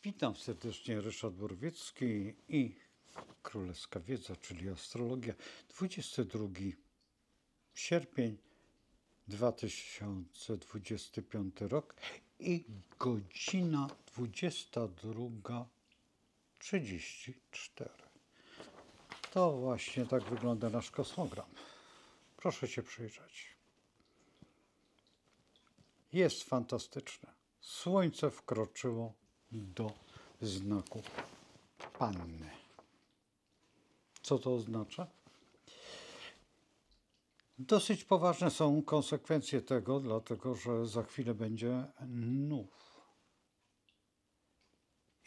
Witam serdecznie, Ryszard Borwiecki i Królewska Wiedza, czyli astrologia. 22 sierpień 2025 rok i godzina 22:34. To właśnie tak wygląda nasz kosmogram. Proszę się przyjrzeć. Jest fantastyczne. Słońce wkroczyło do znaku Panny. Co to oznacza? Dosyć poważne są konsekwencje tego, dlatego że za chwilę będzie nów.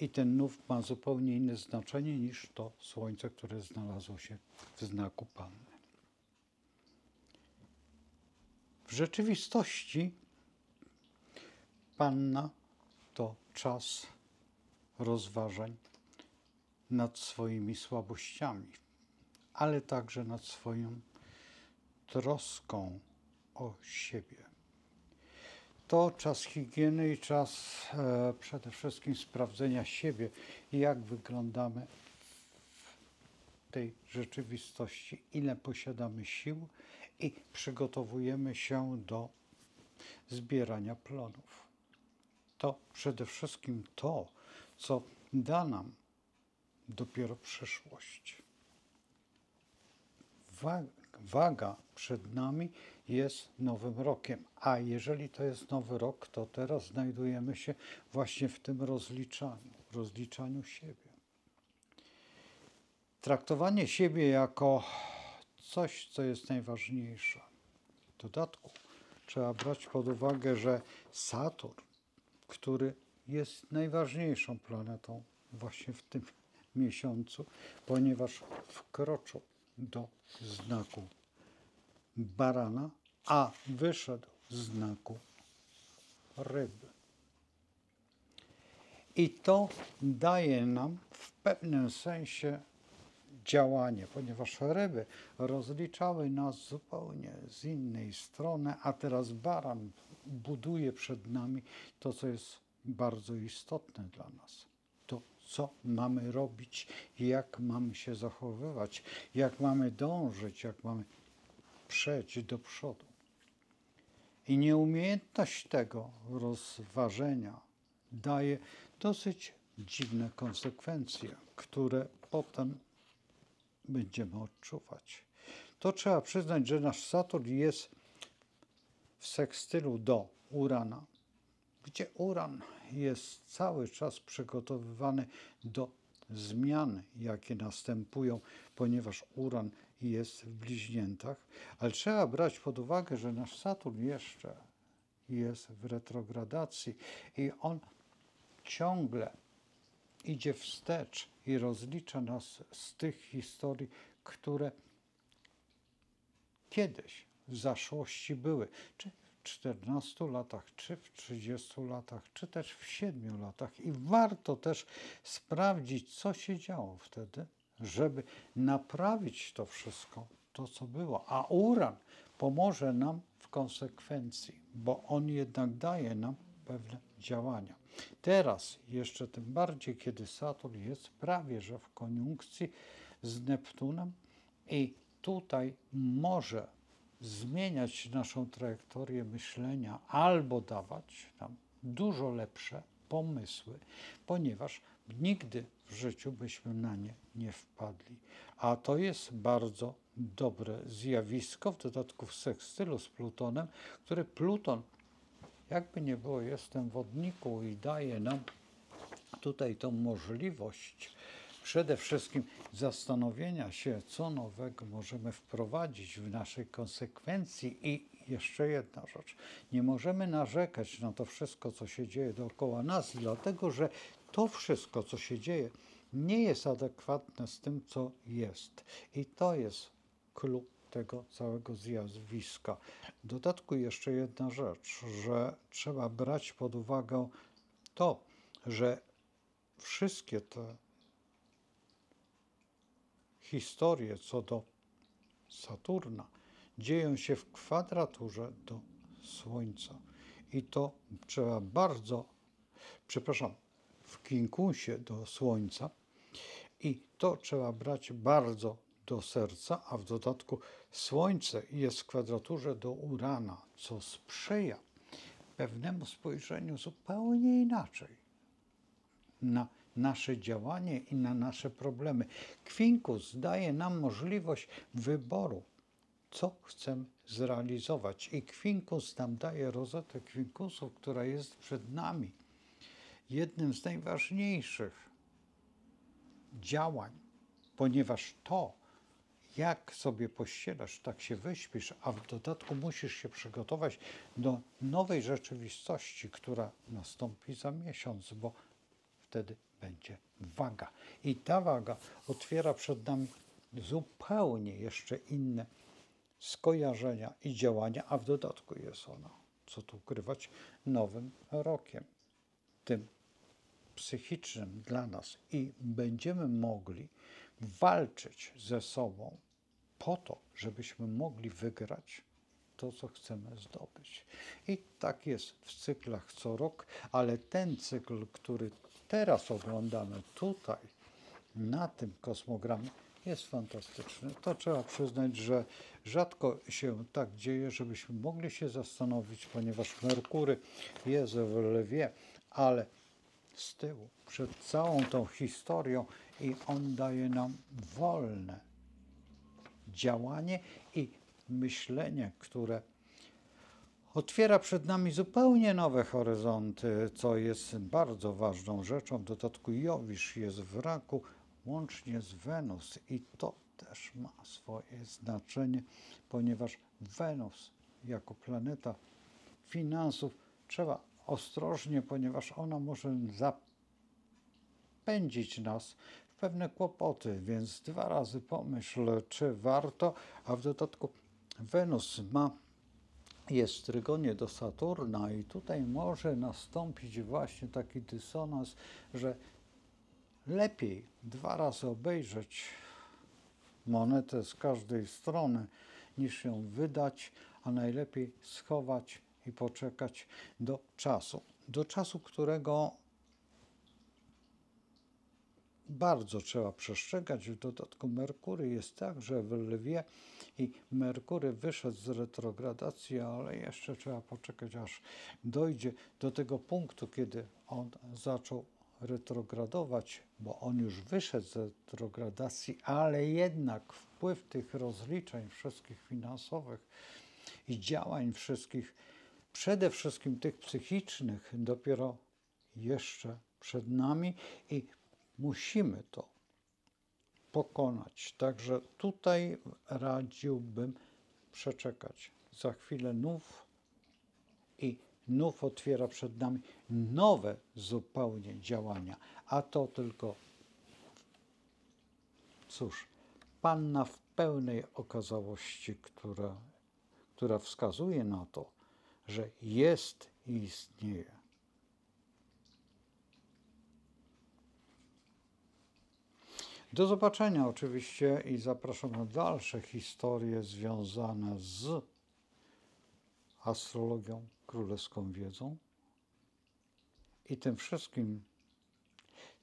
I ten nów ma zupełnie inne znaczenie niż to Słońce, które znalazło się w znaku Panny. W rzeczywistości Panna to czas rozważań nad swoimi słabościami, ale także nad swoją troską o siebie. To czas higieny i czas przede wszystkim sprawdzenia siebie, jak wyglądamy w tej rzeczywistości, ile posiadamy sił i przygotowujemy się do zbierania plonów. To przede wszystkim to, co da nam dopiero przyszłość. Waga przed nami jest nowym rokiem, a jeżeli to jest nowy rok, to teraz znajdujemy się właśnie w tym rozliczaniu siebie. Traktowanie siebie jako coś, co jest najważniejsze. W dodatku trzeba brać pod uwagę, że Saturn, który jest najważniejszą planetą właśnie w tym miesiącu, ponieważ wkroczył do znaku Barana, a wyszedł z znaku Ryby. I to daje nam w pewnym sensie działanie, ponieważ Ryby rozliczały nas zupełnie z innej strony, a teraz Baran buduje przed nami to, co jest bardzo istotne dla nas. To, co mamy robić, jak mamy się zachowywać, jak mamy dążyć, jak mamy przejść do przodu. I nieumiejętność tego rozważenia daje dosyć dziwne konsekwencje, które potem będziemy odczuwać. To trzeba przyznać, że nasz Saturn jest w sekstylu do Urana, gdzie Uran jest cały czas przygotowywany do zmian, jakie następują, ponieważ Uran jest w bliźniętach, ale trzeba brać pod uwagę, że nasz Saturn jeszcze jest w retrogradacji i on ciągle idzie wstecz i rozlicza nas z tych historii, które kiedyś w zaszłości były, czy w 14 latach, czy w 30 latach, czy też w 7 latach. I warto też sprawdzić, co się działo wtedy, żeby naprawić to wszystko, to co było. A Uran pomoże nam w konsekwencji, bo on jednak daje nam pewne działania. Teraz jeszcze tym bardziej, kiedy Saturn jest prawie że w koniunkcji z Neptunem i tutaj może zmieniać naszą trajektorię myślenia albo dawać nam dużo lepsze pomysły, ponieważ nigdy w życiu byśmy na nie nie wpadli. A to jest bardzo dobre zjawisko, w dodatku w sekstylu z Plutonem, który Pluton, jakby nie było, jestem w wodniku i daje nam tutaj tą możliwość przede wszystkim zastanowienia się, co nowego możemy wprowadzić w naszej konsekwencji. I jeszcze jedna rzecz. Nie możemy narzekać na to wszystko, co się dzieje dookoła nas, dlatego że to wszystko, co się dzieje, nie jest adekwatne z tym, co jest. I to jest klucz tego całego zjawiska. W dodatku jeszcze jedna rzecz, że trzeba brać pod uwagę to, że wszystkie te historie co do Saturna dzieją się w kwadraturze do Słońca. I to trzeba bardzo, w kinkusie do Słońca i to trzeba brać bardzo do serca, a w dodatku Słońce jest w kwadraturze do Urana, co sprzyja pewnemu spojrzeniu zupełnie inaczej na nasze działanie i na nasze problemy. Kwinkus daje nam możliwość wyboru, co chcemy zrealizować. I kwinkus nam daje rozetę kwinkusów, która jest przed nami. Jednym z najważniejszych działań, ponieważ to, jak sobie pościelasz, tak się wyśpisz, a w dodatku musisz się przygotować do nowej rzeczywistości, która nastąpi za miesiąc, bo wtedy będzie waga. I ta waga otwiera przed nami zupełnie jeszcze inne skojarzenia i działania, a w dodatku jest ona, co tu ukrywać, nowym rokiem, tym psychicznym dla nas i będziemy mogli walczyć ze sobą po to, żebyśmy mogli wygrać to, co chcemy zdobyć. I tak jest w cyklach co rok, ale ten cykl, który teraz oglądamy tutaj, na tym kosmogramie, jest fantastyczny. To trzeba przyznać, że rzadko się tak dzieje, żebyśmy mogli się zastanowić, ponieważ Merkury jest w Lwie, ale z tyłu, przed całą tą historią i on daje nam wolne działanie i myślenie, które otwiera przed nami zupełnie nowe horyzonty, co jest bardzo ważną rzeczą. W dodatku Jowisz jest w Raku, łącznie z Wenus i to też ma swoje znaczenie, ponieważ Wenus jako planeta finansów trzeba ostrożnie, ponieważ ona może zapędzić nas w pewne kłopoty, więc 2 razy pomyśl, czy warto, a w dodatku Wenus jest w trygonie do Saturna i tutaj może nastąpić właśnie taki dysonans, że lepiej 2 razy obejrzeć monetę z każdej strony, niż ją wydać, a najlepiej schować i poczekać do czasu, którego bardzo trzeba przestrzegać. W dodatku Merkury jest także w Lwie i Merkury wyszedł z retrogradacji, ale jeszcze trzeba poczekać, aż dojdzie do tego punktu, kiedy on zaczął retrogradować, bo on już wyszedł z retrogradacji, ale jednak wpływ tych rozliczeń wszystkich finansowych i działań wszystkich, przede wszystkim tych psychicznych, dopiero jeszcze przed nami i musimy to pokonać. Także tutaj radziłbym przeczekać. Za chwilę nów otwiera przed nami nowe zupełnie działania. A to tylko, cóż, panna w pełnej okazałości, która wskazuje na to, że jest i istnieje. Do zobaczenia oczywiście i zapraszam na dalsze historie związane z astrologią, królewską wiedzą i tym wszystkim,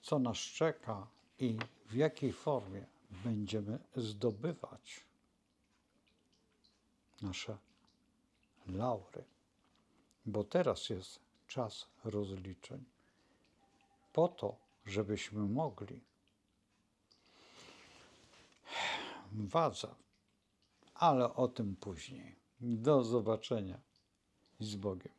co nas czeka i w jakiej formie będziemy zdobywać nasze laury. Bo teraz jest czas rozliczeń po to, żebyśmy mogli wadze, ale o tym później. Do zobaczenia i z Bogiem.